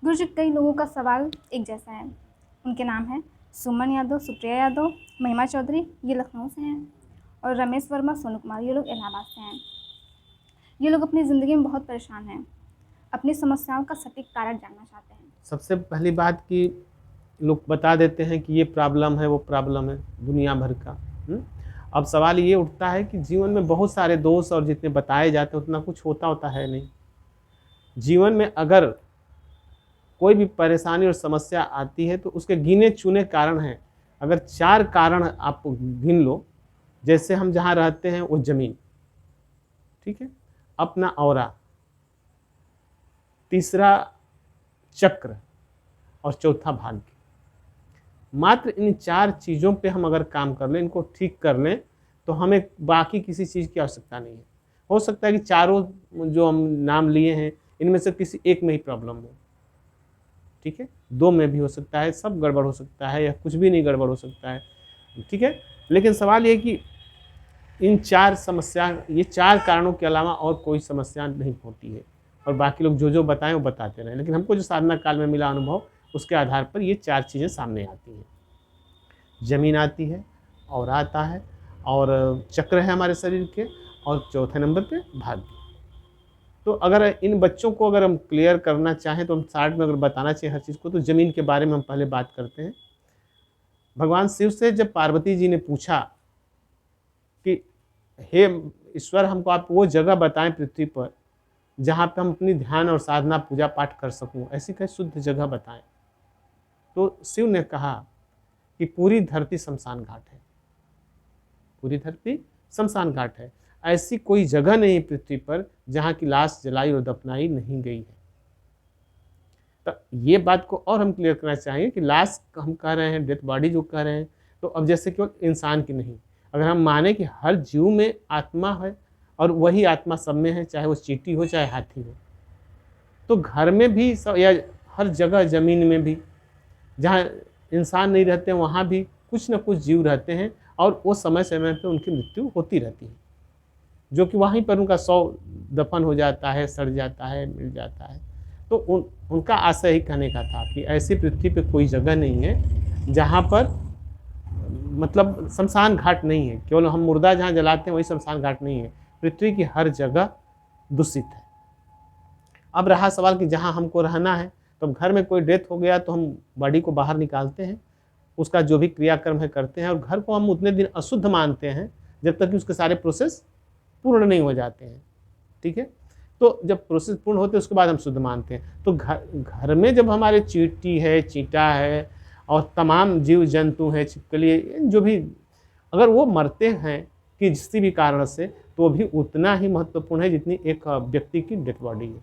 गुरुजी, कई लोगों का सवाल एक जैसा है। उनके नाम है सुमन यादव, सुप्रिया यादव, महिमा चौधरी, ये लखनऊ से हैं, और रमेश वर्मा, सोनू कुमार, ये लोग इलाहाबाद से हैं। ये लोग अपनी ज़िंदगी में बहुत परेशान हैं, अपनी समस्याओं का सटीक कारण जानना चाहते हैं। सबसे पहली बात कि लोग बता देते हैं कि ये प्रॉब्लम है, वो प्रॉब्लम है, दुनिया भर का। अब सवाल ये उठता है कि जीवन में बहुत सारे दोष और जितने बताए जाते हैं उतना कुछ होता है नहीं। जीवन में अगर कोई भी परेशानी और समस्या आती है तो उसके गिने चुने कारण हैं। अगर 4 कारण आप गिन लो, जैसे हम जहाँ रहते हैं वो ज़मीन, ठीक है, अपना औरा, तीसरा चक्र और चौथा भाग्य। मात्र इन 4 चीज़ों पे हम अगर काम कर लें, इनको ठीक कर लें, तो हमें बाकी किसी चीज़ की आवश्यकता नहीं है। हो सकता है कि चारों जो हम नाम लिए हैं इनमें से किसी एक में ही प्रॉब्लम हो, ठीक है, 2 में भी हो सकता है, सब गड़बड़ हो सकता है, या कुछ भी नहीं गड़बड़ हो सकता है, ठीक है। लेकिन सवाल ये कि इन 4 समस्या, ये 4 कारणों के अलावा और कोई समस्या नहीं होती है, और बाकी लोग जो जो बताएं वो बताते रहें। लेकिन हमको जो साधना काल में मिला अनुभव, उसके आधार पर ये 4 चीज़ें सामने आती हैं। ज़मीन आती है, और आता है, और चक्र है हमारे शरीर के, और चौथे नंबर पे भाग्य। तो अगर इन बच्चों को अगर हम क्लियर करना चाहें, तो हम शॉर्ट में अगर बताना चाहिए हर चीज़ को, तो ज़मीन के बारे में हम पहले बात करते हैं। भगवान शिव से जब पार्वती जी ने पूछा कि हे ईश्वर, हमको आप वो जगह बताएं पृथ्वी पर जहाँ पे हम अपनी ध्यान और साधना पूजा पाठ कर सकूं, ऐसी कोई शुद्ध जगह बताएं। तो शिव ने कहा कि पूरी धरती शमशान घाट है, पूरी धरती शमशान घाट है। ऐसी कोई जगह नहीं पृथ्वी पर जहाँ की लाश जलाई और दफनाई नहीं गई है। तो ये बात को और हम क्लियर करना चाहेंगे कि लाश हम कह रहे हैं, डेथ बॉडी जो कह रहे हैं, तो अब जैसे केवल इंसान की नहीं, अगर हम माने कि हर जीव में आत्मा है और वही आत्मा सब में है, चाहे वो चींटी हो चाहे हाथी हो, तो घर में भी सब, या हर जगह ज़मीन में भी जहाँ इंसान नहीं रहते वहाँ भी कुछ न कुछ जीव रहते हैं, और वो समय समय पर उनकी मृत्यु होती रहती है, जो कि वहीं पर उनका शव दफन हो जाता है, सड़ जाता है, मिल जाता है। तो उनका आशय ही कहने का था कि ऐसी पृथ्वी पे कोई जगह नहीं है जहाँ पर मतलब शमशान घाट नहीं है। केवल हम मुर्दा जहाँ जलाते हैं वही शमशान घाट नहीं है, पृथ्वी की हर जगह दूषित है। अब रहा सवाल कि जहाँ हमको रहना है, तो घर में कोई डेथ हो गया तो हम बॉडी को बाहर निकालते हैं, उसका जो भी क्रियाक्रम है करते हैं, और घर को हम उतने दिन अशुद्ध मानते हैं जब तक कि उसके सारे प्रोसेस पूर्ण नहीं हो जाते हैं, ठीक है। तो जब प्रोसेस पूर्ण होते हैं उसके बाद हम शुद्ध मानते हैं। तो घर में जब हमारे चींटी है, चींटा है, और तमाम जीव जंतु हैं, छिपकली, जो भी, अगर वो मरते हैं कि किसी भी कारण से, तो भी उतना ही महत्वपूर्ण है जितनी एक व्यक्ति की डेड बॉडी है।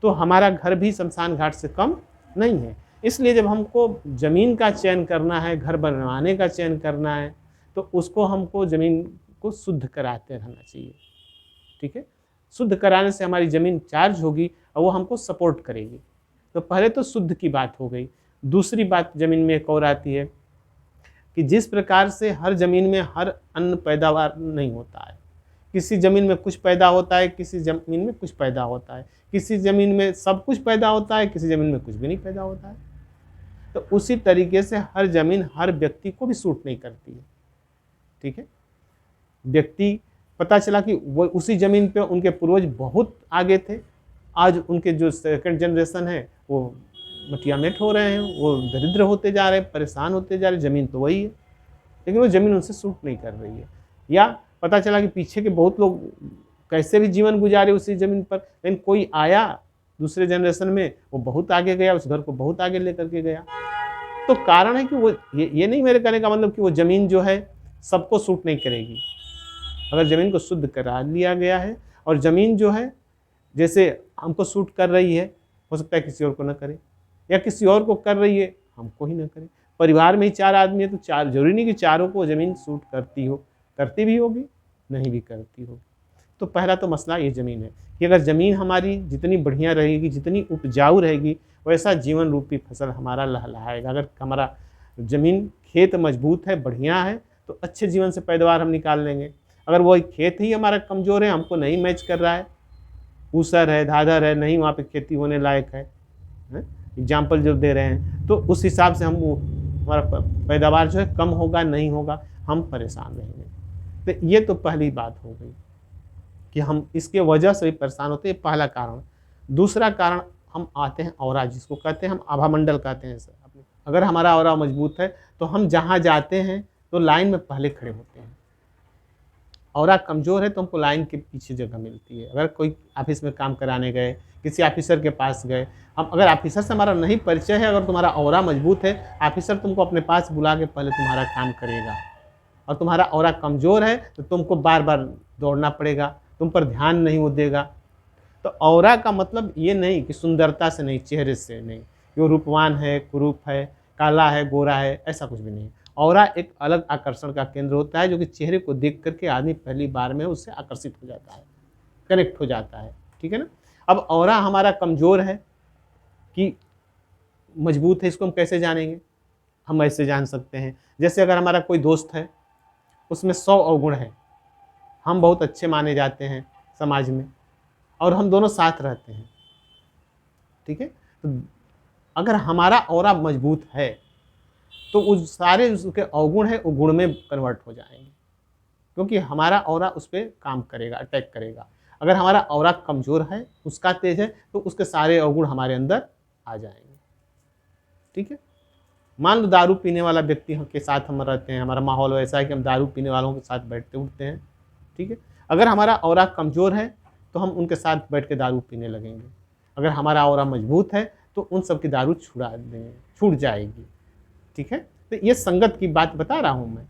तो हमारा घर भी शमशान घाट से कम नहीं है। इसलिए जब हमको ज़मीन का चयन करना है, घर बनवाने का चयन करना है, तो उसको हमको ज़मीन को शुद्ध कराते रहना चाहिए, ठीक है। शुद्ध कराने से हमारी ज़मीन चार्ज होगी और वो हमको सपोर्ट करेगी। तो पहले तो शुद्ध की बात हो गई। दूसरी बात ज़मीन में एक और आती है कि जिस प्रकार से हर ज़मीन में हर अन्न पैदावार नहीं होता है, किसी ज़मीन में कुछ पैदा होता है, किसी ज़मीन में कुछ पैदा होता है, किसी ज़मीन में सब कुछ पैदा होता है, किसी ज़मीन में कुछ भी नहीं पैदा होता है। तो उसी तरीके से हर ज़मीन हर व्यक्ति को भी सूट नहीं करती है, ठीक है। व्यक्ति, पता चला कि वो उसी ज़मीन पे उनके पूर्वज बहुत आगे थे, आज उनके जो सेकंड जनरेशन है वो मटियामेट हो रहे हैं, वो दरिद्र होते जा रहे हैं, परेशान होते जा रहे हैं। ज़मीन तो वही है, लेकिन वो ज़मीन उनसे सूट नहीं कर रही है। या पता चला कि पीछे के बहुत लोग कैसे भी जीवन गुजारे उसी ज़मीन पर, लेकिन कोई आया दूसरे जनरेशन में, वो बहुत आगे गया, उस घर को बहुत आगे लेकर के गया। तो कारण है कि वो ये नहीं मेरे कहने का मतलब कि वो ज़मीन जो है सबको सूट नहीं करेगी। अगर ज़मीन को शुद्ध करा लिया गया है, और ज़मीन जो है जैसे हमको सूट कर रही है, हो सकता है किसी और को न करे, या किसी और को कर रही है हमको ही न करे। परिवार में ही 4 आदमी है तो 4, जरूरी नहीं कि चारों को ज़मीन सूट करती हो, करती भी होगी, नहीं भी करती होगी। तो पहला तो मसला ये ज़मीन है कि अगर ज़मीन हमारी जितनी बढ़िया रहेगी, जितनी उपजाऊ रहेगी, वैसा जीवन रूपी फसल हमारा लहलहाएगा। अगर हमारा ज़मीन खेत मजबूत है, बढ़िया है, तो अच्छे जीवन से पैदावार हम निकाल लेंगे। अगर वही खेत ही हमारा कमज़ोर है, हमको नहीं मैच कर रहा है, ऊसर है, धाधर है, नहीं वहाँ पे खेती होने लायक है, एग्जाम्पल जो दे रहे हैं, तो उस हिसाब से हम हमारा पैदावार जो है कम होगा, नहीं होगा, हम परेशान रहेंगे। तो ये तो पहली बात हो गई कि हम इसके वजह से भी परेशान होते हैं, पहला कारण। दूसरा कारण हम आते हैं ऑरा, जिसको कहते हैं हम आभामंडल कहते हैं सर। अगर हमारा ऑरा मजबूत है तो हम जहाँ जाते हैं तो लाइन में पहले खड़े होते हैं। ऑरा कमज़ोर है तो हमको लाइन के पीछे जगह मिलती है। अगर कोई ऑफिस में काम कराने गए, किसी ऑफिसर के पास गए, हम अगर ऑफिसर से हमारा नहीं परिचय है, अगर तुम्हारा ऑरा मजबूत है, ऑफिसर तुमको अपने पास बुला के पहले तुम्हारा काम करेगा। और तुम्हारा ऑरा कमज़ोर है तो तुमको बार बार दौड़ना पड़ेगा, तुम पर ध्यान नहीं वो देगा। तो ऑरा का मतलब ये नहीं कि सुंदरता से नहीं, चेहरे से नहीं, कि वो रूपवान है, कुरूप है, काला है, गोरा है, ऐसा कुछ भी नहीं। ऑरा एक अलग आकर्षण का केंद्र होता है, जो कि चेहरे को देख करके आदमी पहली बार में उससे आकर्षित हो जाता है, कनेक्ट हो जाता है। ठीक है ना। अब ऑरा हमारा कमज़ोर है कि मजबूत है, इसको हम कैसे जानेंगे? हम ऐसे जान सकते हैं, जैसे अगर हमारा कोई दोस्त है, उसमें 100 अवगुण है, हम बहुत अच्छे माने जाते हैं समाज में, और हम दोनों साथ रहते हैं। ठीक है। तो अगर हमारा ऑरा मजबूत है तो उस सारे उसके अवगुण है वो गुण में कन्वर्ट हो जाएंगे, क्योंकि हमारा ऑरा उस पर काम करेगा, अटैक करेगा। अगर हमारा ऑरा कमज़ोर है, उसका तेज है, तो उसके सारे अवगुण हमारे अंदर आ जाएंगे। ठीक है। मान लो दारू पीने वाला व्यक्ति के साथ हम रहते हैं, हमारा माहौल वैसा है कि हम दारू पीने वालों के साथ बैठते उठते हैं। ठीक है। अगर हमारा ऑरा कमज़ोर है तो हम उनके साथ बैठ के दारू पीने लगेंगे। अगर हमारा ऑरा मजबूत है तो उन सब की दारू छुड़ा देंगे, छूट जाएगी। ठीक है। तो ये संगत की बात बता रहा हूँ मैं।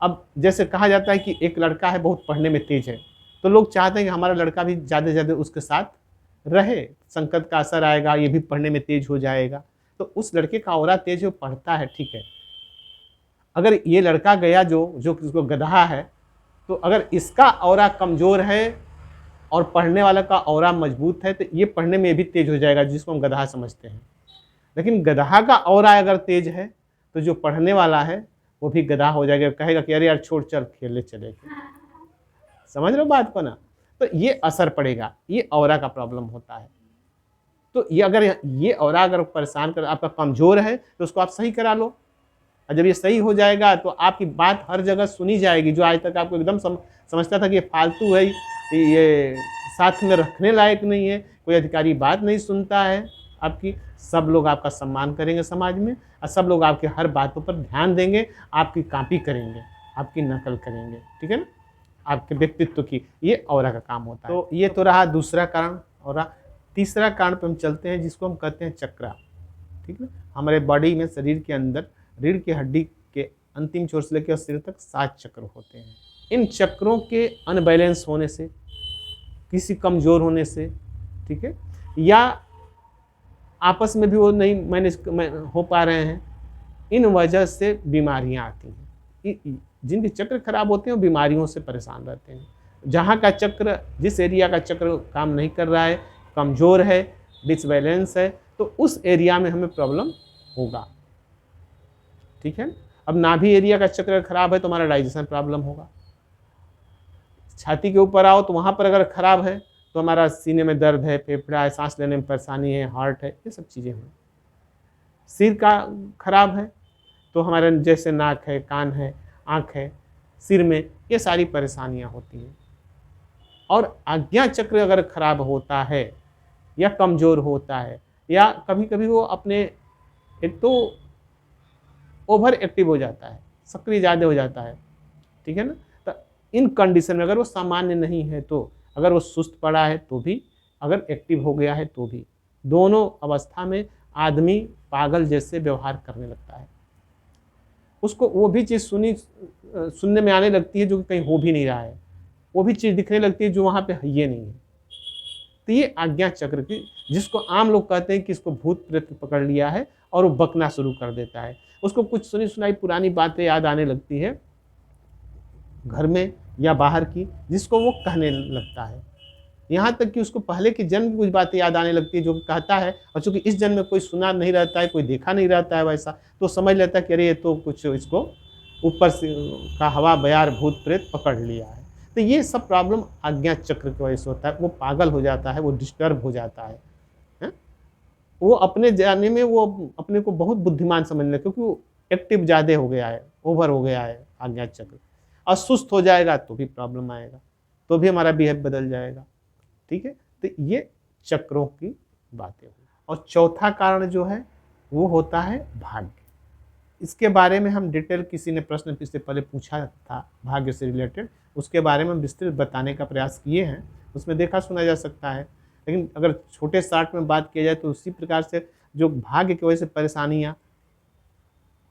अब जैसे कहा जाता है कि एक लड़का है बहुत पढ़ने में तेज है, तो लोग चाहते हैं कि हमारा लड़का भी ज़्यादा से ज़्यादा उसके साथ रहे, संगत का असर आएगा, ये भी पढ़ने में तेज हो जाएगा। तो उस लड़के का ऑरा तेज है, वो पढ़ता है, ठीक है। अगर ये लड़का गया जो किसको गधा है, तो अगर इसका ऑरा कमज़ोर है और पढ़ने वाला का ऑरा मजबूत है, तो ये पढ़ने में भी तेज हो जाएगा, जिसको हम गधा समझते हैं। लेकिन गधा का ऑरा अगर तेज है तो जो पढ़ने वाला है वो भी गधा हो जाएगा, कहेगा कि अरे यार छोड़, चल खेलने चले। समझ रहे हो बात को ना। तो ये असर पड़ेगा, ये ऑरा का प्रॉब्लम होता है। तो ये अगर ये ऑरा अगर परेशान कर, आपका कमज़ोर है, तो उसको आप सही करा लो। और जब ये सही हो जाएगा तो आपकी बात हर जगह सुनी जाएगी। जो आज तक आपको एकदम समझता था कि ये फालतू है, ये साथ में रखने लायक नहीं है, कोई अधिकारी बात नहीं सुनता है आपकी, सब लोग आपका सम्मान करेंगे समाज में, और सब लोग आपके हर बातों पर ध्यान देंगे, आपकी कॉपी करेंगे, आपकी नकल करेंगे। ठीक है ना, आपके व्यक्तित्व की। ये ऑरा का काम होता है। तो ये तो रहा दूसरा कारण ऑरा। तीसरा कारण पे हम चलते हैं, जिसको हम कहते हैं चक्रा। ठीक है। हमारे बॉडी में, शरीर के अंदर रीढ़ की हड्डी के अंतिम छोर से लेकर सिर तक 7 चक्र होते हैं। इन चक्रों के अनबैलेंस होने से, किसी कमज़ोर होने से, ठीक है, या आपस में भी वो नहीं मैनेज हो पा रहे हैं, इन वजह से बीमारियां आती हैं। जिनके चक्र खराब होते हैं वो बीमारियों से परेशान रहते हैं। जहाँ का चक्र, जिस एरिया का चक्र काम नहीं कर रहा है, कमज़ोर है, डिसबैलेंस है, तो उस एरिया में हमें प्रॉब्लम होगा। ठीक है। अब नाभि एरिया का चक्र खराब है तो हमारा डाइजेशन प्रॉब्लम होगा। छाती के ऊपर आओ तो वहाँ पर अगर खराब है तो हमारा सीने में दर्द है, फेफड़ा है, सांस लेने में परेशानी है, हार्ट है, ये सब चीज़ें हैं। सिर का खराब है तो हमारे जैसे नाक है, कान है, आँख है, सिर में, ये सारी परेशानियाँ होती हैं। और आज्ञा चक्र अगर खराब होता है या कमज़ोर होता है, या कभी कभी वो अपने एक तो ओवर एक्टिव हो जाता है, सक्रिय ज़्यादा हो जाता है। ठीक है ना। तो इन कंडीशन में अगर वो सामान्य नहीं है, तो अगर वो सुस्त पड़ा है तो भी, अगर एक्टिव हो गया है तो भी, दोनों अवस्था में आदमी पागल जैसे व्यवहार करने लगता है। उसको वो भी चीज़ सुनने में आने लगती है जो कि कहीं हो भी नहीं रहा है, वो भी चीज़ दिखने लगती है जो वहाँ पे है ही नहीं है। तो ये आज्ञा चक्र की, जिसको आम लोग कहते हैं कि इसको भूत प्रेत पकड़ लिया है, और वो बकना शुरू कर देता है। उसको कुछ सुनी सुनाई पुरानी बातें याद आने लगती है घर में या बाहर की, जिसको वो कहने लगता है। यहाँ तक कि उसको पहले के जन्म की कुछ बातें याद आने लगती है जो कहता है, और चूंकि इस जन्म में कोई सुना नहीं रहता है, कोई देखा नहीं रहता है वैसा, तो समझ लेता है कि अरे ये तो कुछ इसको ऊपर से का हवा बयार भूत प्रेत पकड़ लिया है। तो ये सब प्रॉब्लम आज्ञा चक्र की वजह से होता है। वो पागल हो जाता है, वो डिस्टर्ब हो जाता है, वो अपने जाने में वो अपने को बहुत बुद्धिमान समझने लगे, क्योंकि वो एक्टिव ज़्यादा हो गया है, ओवर हो गया है आज्ञा चक्र। और सुस्त हो जाएगा तो भी प्रॉब्लम आएगा, तो भी हमारा बिहेव बदल जाएगा। ठीक है, तो ये चक्रों की बातें हुई। और चौथा कारण जो है वो होता है भाग्य। इसके बारे में हम डिटेल, किसी ने प्रश्न इससे पहले पूछा था भाग्य से रिलेटेड, उसके बारे में हम विस्तृत बताने का प्रयास किए हैं, उसमें देखा सुना जा सकता है। लेकिन अगर छोटे शॉर्ट में बात किया जाए तो उसी प्रकार से जो भाग्य की वजह से परेशानियाँ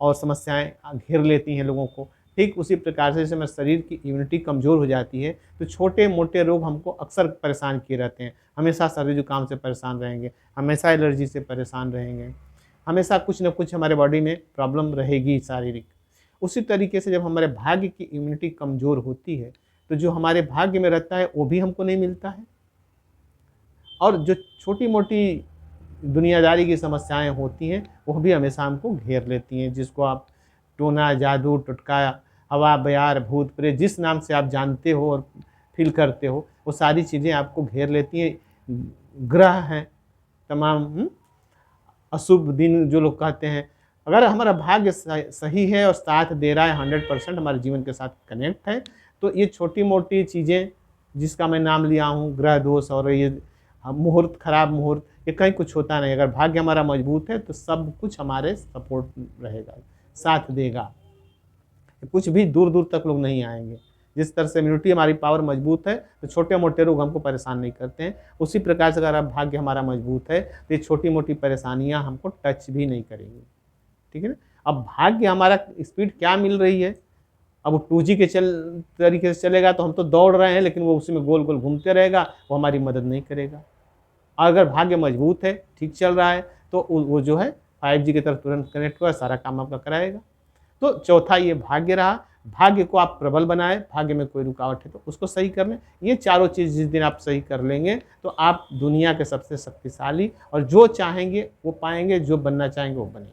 और समस्याएं घेर लेती हैं लोगों को, ठीक उसी प्रकार से जैसे हमारे शरीर की इम्यूनिटी कमज़ोर हो जाती है तो छोटे मोटे रोग हमको अक्सर परेशान किए रहते हैं। हमेशा सर्दी जुकाम से परेशान रहेंगे, हमेशा एलर्जी से परेशान रहेंगे, हमेशा कुछ न कुछ हमारे बॉडी में प्रॉब्लम रहेगी शारीरिक। उसी तरीके से जब हमारे भाग्य की इम्यूनिटी कमज़ोर होती है तो जो हमारे भाग्य में रहता है वो भी हमको नहीं मिलता है, और जो छोटी मोटी दुनियादारी की समस्याएं होती हैं वो भी हमेशा हमको घेर लेती हैं, जिसको आप टोना, जादू, टोटका, हवा बयार, भूत प्रेत, जिस नाम से आप जानते हो और फील करते हो, वो सारी चीज़ें आपको घेर लेती हैं। ग्रह हैं तमाम, अशुभ दिन जो लोग कहते हैं, अगर हमारा भाग्य सही है और साथ दे रहा है 100% हमारे जीवन के साथ कनेक्ट है, तो ये छोटी मोटी चीज़ें जिसका मैं नाम लिया हूँ, ग्रह दोष और ये मुहूर्त, खराब मुहूर्त, ये कहीं कुछ होता नहीं। अगर भाग्य हमारा मजबूत है तो सब कुछ हमारे सपोर्ट रहेगा, साथ देगा, कुछ भी दूर दूर तक लोग नहीं आएंगे। जिस तरह से इम्यूनिटी हमारी पावर मजबूत है तो छोटे मोटे रोग हमको परेशान नहीं करते हैं, उसी प्रकार से अगर भाग्य हमारा मजबूत है तो ये छोटी मोटी परेशानियां हमको टच भी नहीं करेंगी। ठीक है ना। अब भाग्य हमारा स्पीड क्या मिल रही है, अब वो 2G के तरीके से चलेगा तो हम तो दौड़ रहे हैं, लेकिन वो उसी में गोल गोल घूमते रहेगा, वो हमारी मदद नहीं करेगा। अगर भाग्य मजबूत है, ठीक चल रहा है, तो वो जो है 5G की तरफ तुरंत कनेक्ट होगा, सारा काम आपका कराएगा। तो चौथा ये भाग्य रहा। भाग्य को आप प्रबल बनाए, भाग्य में कोई रुकावट है तो उसको सही कर लें। ये चारों चीज़ जिस दिन आप सही कर लेंगे तो आप दुनिया के सबसे शक्तिशाली और जो चाहेंगे वो पाएंगे, जो बनना चाहेंगे वो बनेंगे।